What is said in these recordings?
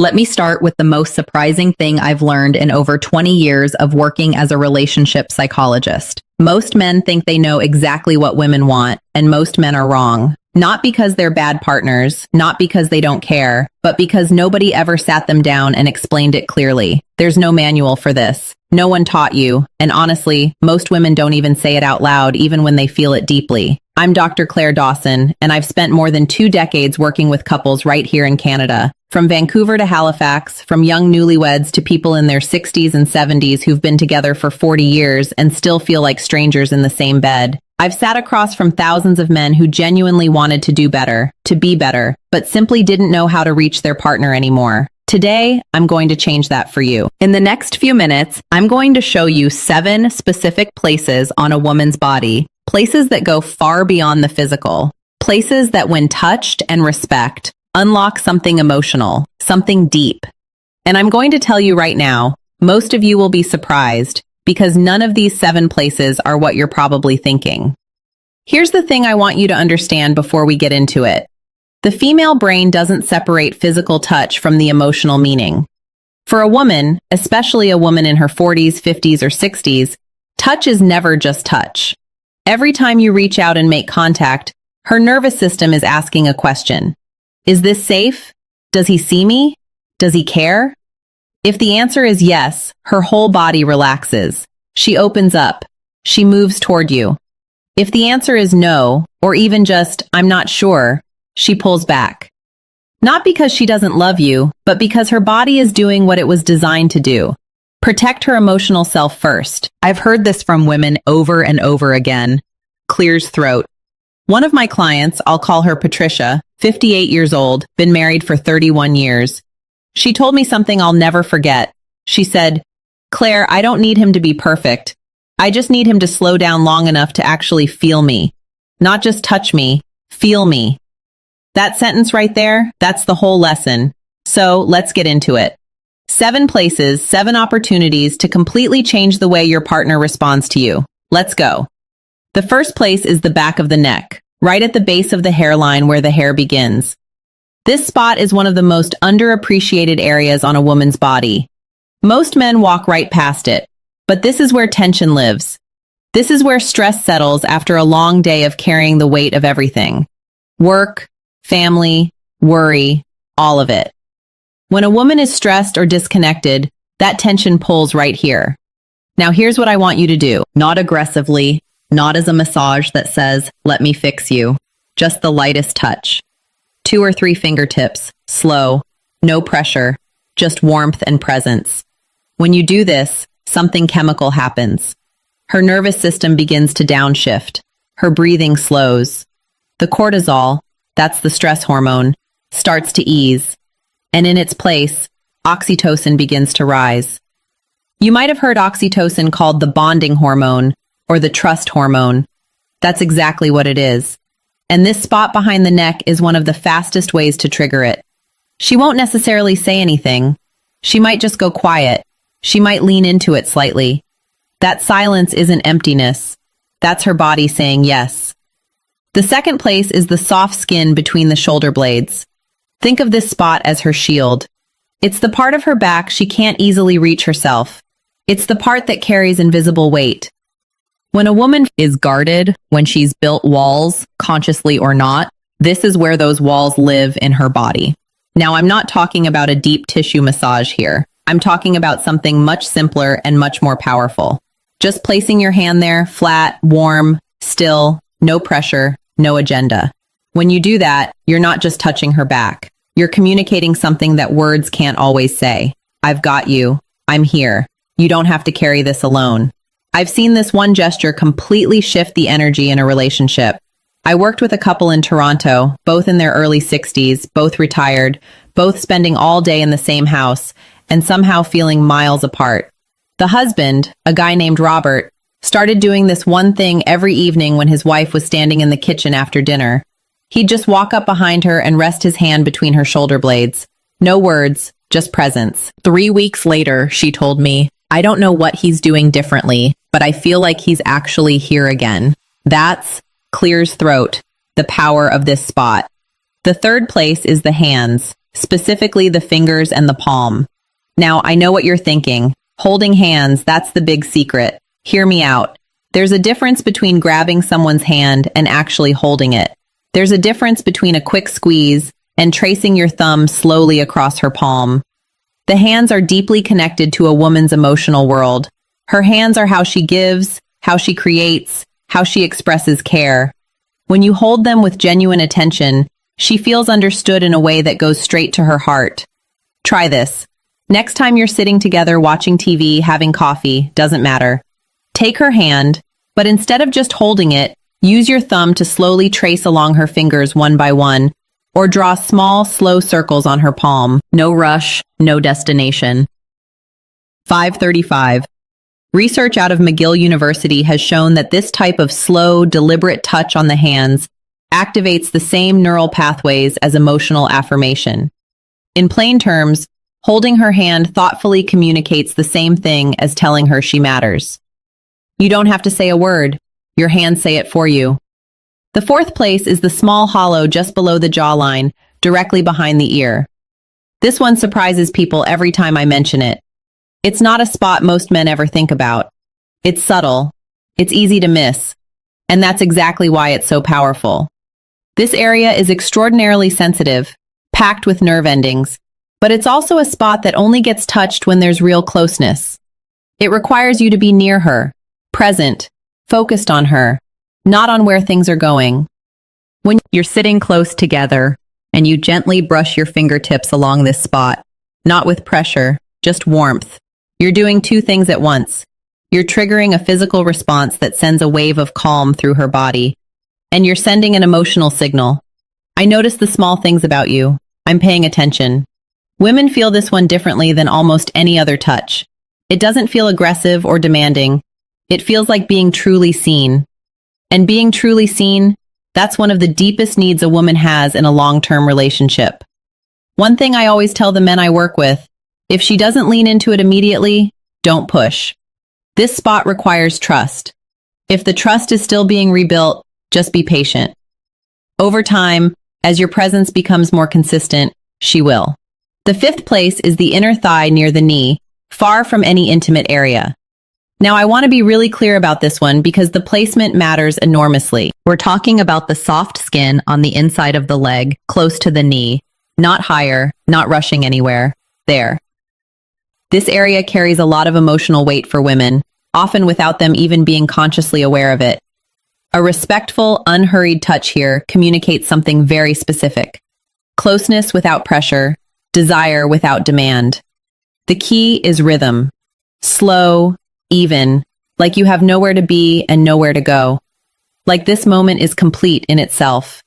Let me start with the most surprising thing I've learned in over 20 years of working as a relationship psychologist. Most men think they know exactly what women want, and most men are wrong. Not because they're bad partners, not because they don't care, but because nobody ever sat them down and explained it clearly. There's no manual for this. No one taught you, and honestly, most women don't even say it out loud even when they feel it deeply. I'm Dr. Claire Dawson, and I've spent more than 2 decades working with couples right here in Canada. From Vancouver to Halifax, from young newlyweds to people in their 60s and 70s who've been together for 40 years and still feel like strangers in the same bed. I've sat across from thousands of men who genuinely wanted to do better, to be better, but simply didn't know how to reach their partner anymore. Today, I'm going to change that for you. In the next few minutes, I'm going to show you 7 specific places on a woman's body, places that go far beyond the physical, places that when touched and respect, unlock something emotional, something deep. And I'm going to tell you right now, most of you will be surprised because none of these 7 places are what you're probably thinking. Here's the thing I want you to understand before we get into it. The female brain doesn't separate physical touch from the emotional meaning. For a woman, especially a woman in her 40s, 50s, or 60s, touch is never just touch. Every time you reach out and make contact, her nervous system is asking a question. Is this safe? Does he see me? Does he care? If the answer is yes, her whole body relaxes. She opens up. She moves toward you. If the answer is no, or even just, I'm not sure, she pulls back. Not because she doesn't love you, but because her body is doing what it was designed to do. Protect her emotional self first. I've heard this from women over and over again. Clears throat. One of my clients, I'll call her Patricia, 58 years old, been married for 31 years. She told me something I'll never forget. She said, Claire, I don't need him to be perfect. I just need him to slow down long enough to actually feel me. Not just touch me, feel me. That sentence right there, that's the whole lesson. So let's get into it. 7 places, 7 opportunities to completely change the way your partner responds to you. Let's go. The first place is the back of the neck, right at the base of the hairline where the hair begins. This spot is one of the most underappreciated areas on a woman's body. Most men walk right past it, but this is where tension lives. This is where stress settles after a long day of carrying the weight of everything. Work, family, worry, all of it. When a woman is stressed or disconnected, that tension pulls right here. Now here's what I want you to do. Not aggressively, not as a massage that says, let me fix you. Just the lightest touch. 2 or 3 fingertips, slow, no pressure, just warmth and presence. When you do this, something chemical happens. Her nervous system begins to downshift. Her breathing slows. The cortisol, that's the stress hormone, starts to ease. And in its place, oxytocin begins to rise. You might have heard oxytocin called the bonding hormone or the trust hormone. That's exactly what it is. And this spot behind the neck is one of the fastest ways to trigger it. She won't necessarily say anything. She might just go quiet. She might lean into it slightly. That silence isn't emptiness. That's her body saying yes. The second place is the soft skin between the shoulder blades. Think of this spot as her shield. It's the part of her back she can't easily reach herself. It's the part that carries invisible weight. When a woman is guarded, when she's built walls, consciously or not, this is where those walls live in her body. Now, I'm not talking about a deep tissue massage here. I'm talking about something much simpler and much more powerful. Just placing your hand there, flat, warm, still, no pressure, no agenda. When you do that, you're not just touching her back. You're communicating something that words can't always say. I've got you. I'm here. You don't have to carry this alone. I've seen this one gesture completely shift the energy in a relationship. I worked with a couple in Toronto, both in their early 60s, both retired, both spending all day in the same house, and somehow feeling miles apart. The husband, a guy named Robert, started doing this one thing every evening when his wife was standing in the kitchen after dinner. He'd just walk up behind her and rest his hand between her shoulder blades. No words, just presence. 3 weeks later, she told me, I don't know what he's doing differently, but I feel like he's actually here again. That's clears throat, the power of this spot. The third place is the hands, specifically the fingers and the palm. Now, I know what you're thinking. Holding hands, that's the big secret. Hear me out. There's a difference between grabbing someone's hand and actually holding it. There's a difference between a quick squeeze and tracing your thumb slowly across her palm. The hands are deeply connected to a woman's emotional world. Her hands are how she gives, how she creates, how she expresses care. When you hold them with genuine attention, she feels understood in a way that goes straight to her heart. Try this. Next time you're sitting together watching TV, having coffee, doesn't matter. Take her hand, but instead of just holding it, use your thumb to slowly trace along her fingers one by one, or draw small, slow circles on her palm. No rush, no destination. 535. Research out of McGill University has shown that this type of slow, deliberate touch on the hands activates the same neural pathways as emotional affirmation. In plain terms, holding her hand thoughtfully communicates the same thing as telling her she matters. You don't have to say a word. Your hands say it for you. The fourth place is the small hollow just below the jawline, directly behind the ear. This one surprises people every time I mention it. It's not a spot most men ever think about. It's subtle. It's easy to miss. And that's exactly why it's so powerful. This area is extraordinarily sensitive, packed with nerve endings, but it's also a spot that only gets touched when there's real closeness. It requires you to be near her, present, focused on her, not on where things are going. When you're sitting close together and you gently brush your fingertips along this spot, not with pressure, just warmth, you're doing two things at once. You're triggering a physical response that sends a wave of calm through her body, and you're sending an emotional signal. I notice the small things about you. I'm paying attention. Women feel this one differently than almost any other touch. It doesn't feel aggressive or demanding. It feels like being truly seen. And being truly seen, that's one of the deepest needs a woman has in a long-term relationship. One thing I always tell the men I work with, if she doesn't lean into it immediately, don't push. This spot requires trust. If the trust is still being rebuilt, just be patient. Over time, as your presence becomes more consistent, she will. The fifth place is the inner thigh near the knee, far from any intimate area. Now, I want to be really clear about this one because the placement matters enormously. We're talking about the soft skin on the inside of the leg, close to the knee, not higher, not rushing anywhere. There. This area carries a lot of emotional weight for women, often without them even being consciously aware of it. A respectful, unhurried touch here communicates something very specific. Closeness without pressure, desire without demand. The key is rhythm. Slow, even, like you have nowhere to be and nowhere to go. Like this moment is complete in itself.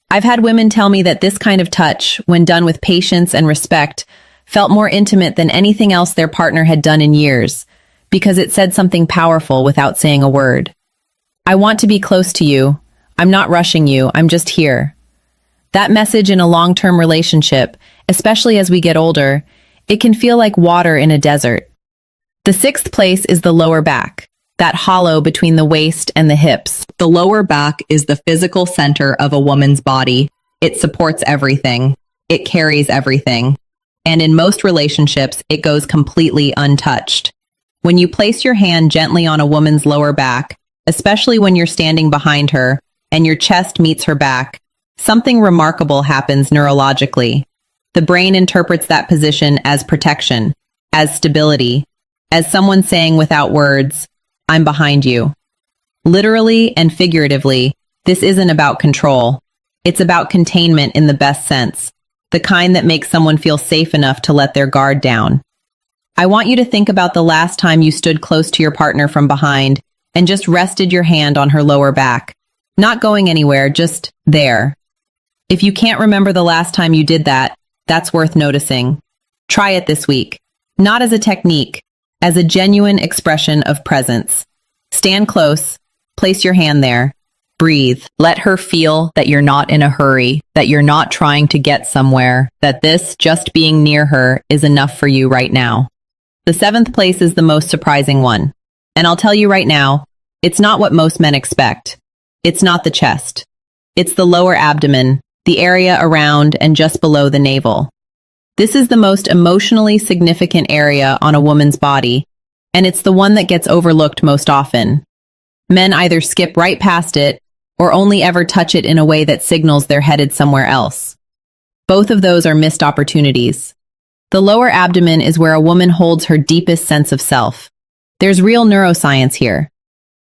I've had women tell me that this kind of touch, when done with patience and respect, felt more intimate than anything else their partner had done in years, because it said something powerful without saying a word. I want to be close to you. I'm not rushing you. I'm just here. That message in a long-term relationship, especially as we get older, it can feel like water in a desert. The sixth place is the lower back, that hollow between the waist and the hips. The lower back is the physical center of a woman's body. It supports everything. It carries everything. And in most relationships, it goes completely untouched. When you place your hand gently on a woman's lower back, especially when you're standing behind her and your chest meets her back, something remarkable happens neurologically. The brain interprets that position as protection, as stability, as someone saying without words, I'm behind you. Literally and figuratively, this isn't about control. It's about containment in the best sense, the kind that makes someone feel safe enough to let their guard down. I want you to think about the last time you stood close to your partner from behind and just rested your hand on her lower back. Not going anywhere, just there. If you can't remember the last time you did that, that's worth noticing. Try it this week. Not as a technique, as a genuine expression of presence. Stand close, place your hand there, breathe. Let her feel that you're not in a hurry, that you're not trying to get somewhere, that this, just being near her, is enough for you right now. The seventh place is the most surprising one. And I'll tell you right now, it's not what most men expect. It's not the chest. It's the lower abdomen, the area around and just below the navel. This is the most emotionally significant area on a woman's body, and it's the one that gets overlooked most often. Men either skip right past it or only ever touch it in a way that signals they're headed somewhere else. Both of those are missed opportunities. The lower abdomen is where a woman holds her deepest sense of self. There's real neuroscience here.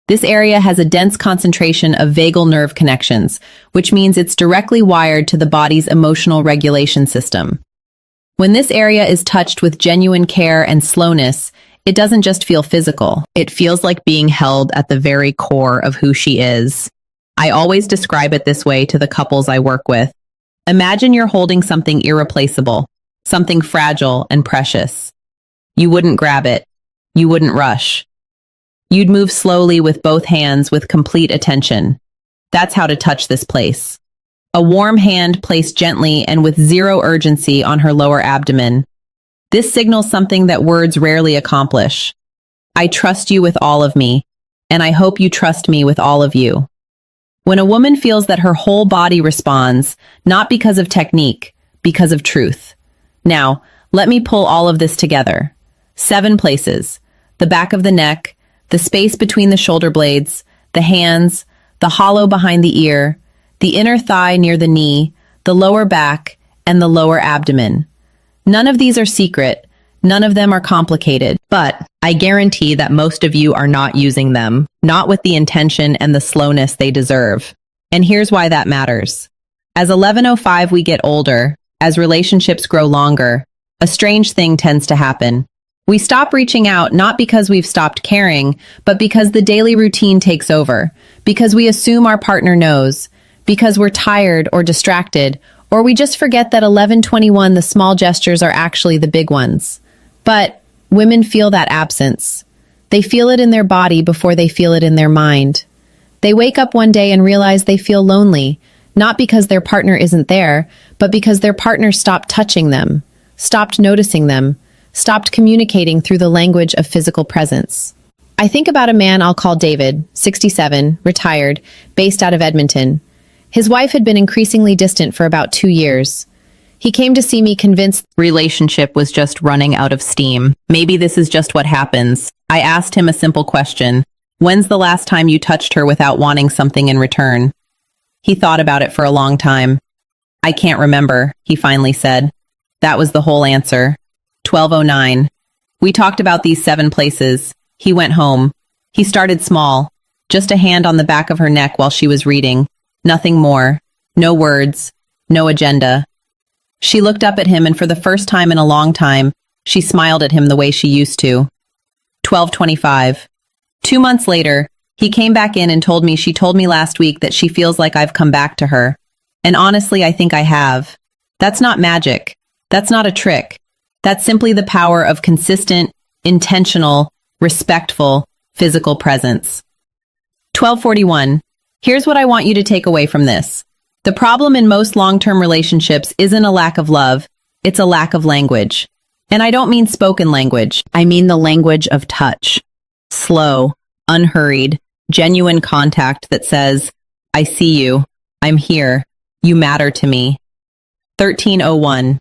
This area has a dense concentration of vagal nerve connections, which means it's directly wired to the body's emotional regulation system. When this area is touched with genuine care and slowness, it doesn't just feel physical. It feels like being held at the very core of who she is. I always describe it this way to the couples I work with. Imagine you're holding something irreplaceable, something fragile and precious. You wouldn't grab it. You wouldn't rush. You'd move slowly with both hands with complete attention. That's how to touch this place. A warm hand placed gently and with zero urgency on her lower abdomen. This signals something that words rarely accomplish. I trust you with all of me, and I hope you trust me with all of you. When a woman feels that her whole body responds, not because of technique, because of truth. Now, let me pull all of this together. 7 places: the back of the neck, the space between the shoulder blades, the hands, the hollow behind the ear, the inner thigh near the knee, the lower back, and the lower abdomen. None of these are secret. None of them are complicated, but I guarantee that most of you are not using them, not with the intention and the slowness they deserve. And here's why that matters. As 11:05 we get older, as relationships grow longer, a strange thing tends to happen. We stop reaching out not because we've stopped caring, but because the daily routine takes over, because we assume our partner knows, because we're tired or distracted, or we just forget that 11:21 the small gestures are actually the big ones. But women feel that absence. They feel it in their body before they feel it in their mind. They wake up one day and realize they feel lonely, not because their partner isn't there, but because their partner stopped touching them, stopped noticing them, stopped communicating through the language of physical presence. I think about a man I'll call David, 67, retired, based out of Edmonton. His wife had been increasingly distant for about 2 years. He came to see me convinced the relationship was just running out of steam. Maybe this is just what happens. I asked him a simple question. When's the last time you touched her without wanting something in return? He thought about it for a long time. I can't remember, he finally said. That was the whole answer. 12:09. We talked about these 7 places. He went home. He started small, just a hand on the back of her neck while she was reading. Nothing more. No words. No agenda. She looked up at him, and for the first time in a long time, she smiled at him the way she used to. 12:25. 2 months later, he came back in and told me she told me last week that she feels like I've come back to her. And honestly, I think I have. That's not magic. That's not a trick. That's simply the power of consistent, intentional, respectful, physical presence. 12:41. Here's what I want you to take away from this. The problem in most long-term relationships isn't a lack of love, it's a lack of language. And I don't mean spoken language, I mean the language of touch. Slow, unhurried, genuine contact that says, I see you, I'm here, you matter to me. 13:01.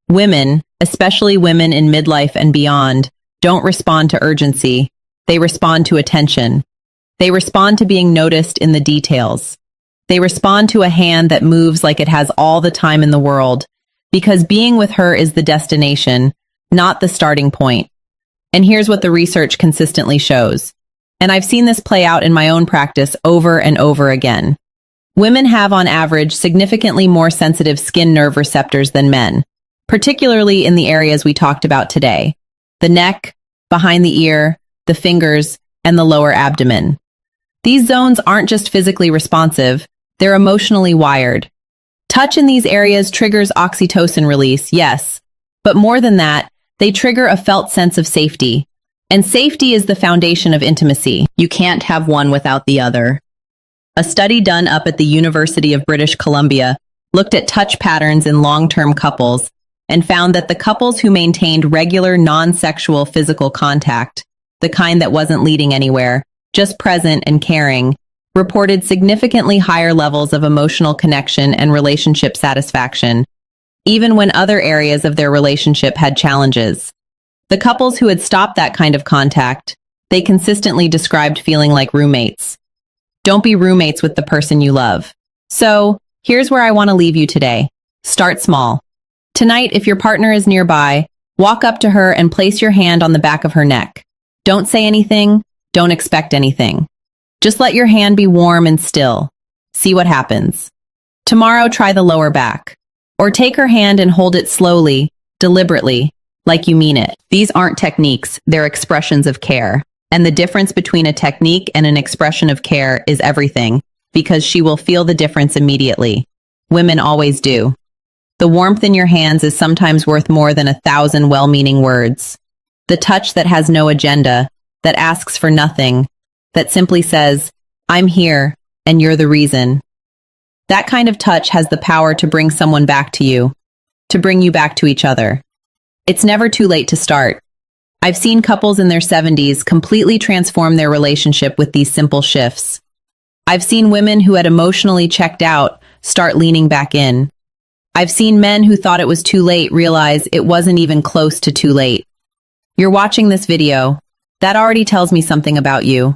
Women, especially women in midlife and beyond, don't respond to urgency, they respond to attention. They respond to being noticed in the details. They respond to a hand that moves like it has all the time in the world, because being with her is the destination, not the starting point. And here's what the research consistently shows. And I've seen this play out in my own practice over and over again. Women have, on average, significantly more sensitive skin nerve receptors than men, particularly in the areas we talked about today: the neck, behind the ear, the fingers, and the lower abdomen. These zones aren't just physically responsive, they're emotionally wired. Touch in these areas triggers oxytocin release, yes, but more than that, they trigger a felt sense of safety. And safety is the foundation of intimacy. You can't have one without the other. A study done up at the University of British Columbia looked at touch patterns in long-term couples and found that the couples who maintained regular non-sexual physical contact, the kind that wasn't leading anywhere, just present and caring, reported significantly higher levels of emotional connection and relationship satisfaction, even when other areas of their relationship had challenges. The couples who had stopped that kind of contact, they consistently described feeling like roommates. Don't be roommates with the person you love. So, here's where I want to leave you today. Start small. Tonight, if your partner is nearby, walk up to her and place your hand on the back of her neck. Don't say anything, don't expect anything. Just let your hand be warm and still. See what happens. Tomorrow, try the lower back. Or take her hand and hold it slowly, deliberately, like you mean it. These aren't techniques, they're expressions of care. And the difference between a technique and an expression of care is everything, because she will feel the difference immediately. Women always do. The warmth in your hands is sometimes worth more than 1,000 well-meaning words. The touch that has no agenda, that asks for nothing, that simply says, I'm here, and you're the reason. That kind of touch has the power to bring someone back to you, to bring you back to each other. It's never too late to start. I've seen couples in their 70s completely transform their relationship with these simple shifts. I've seen women who had emotionally checked out start leaning back in. I've seen men who thought it was too late realize it wasn't even close to too late. You're watching this video. That already tells me something about you.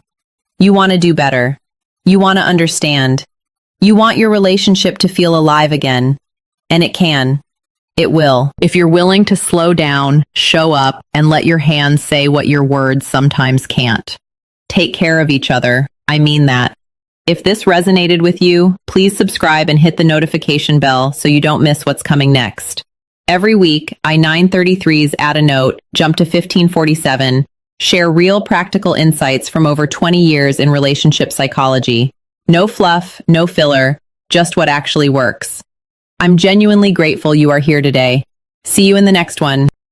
You want to do better. You want to understand. You want your relationship to feel alive again. And it can. It will. If you're willing to slow down, show up, and let your hands say what your words sometimes can't. Take care of each other. I mean that. If this resonated with you, please subscribe and hit the notification bell so you don't miss what's coming next. Every week, I-933s add a note, jump to 1547, share real practical insights from over 20 years in relationship psychology. No fluff, no filler, just what actually works. I'm genuinely grateful you are here today. See you in the next one.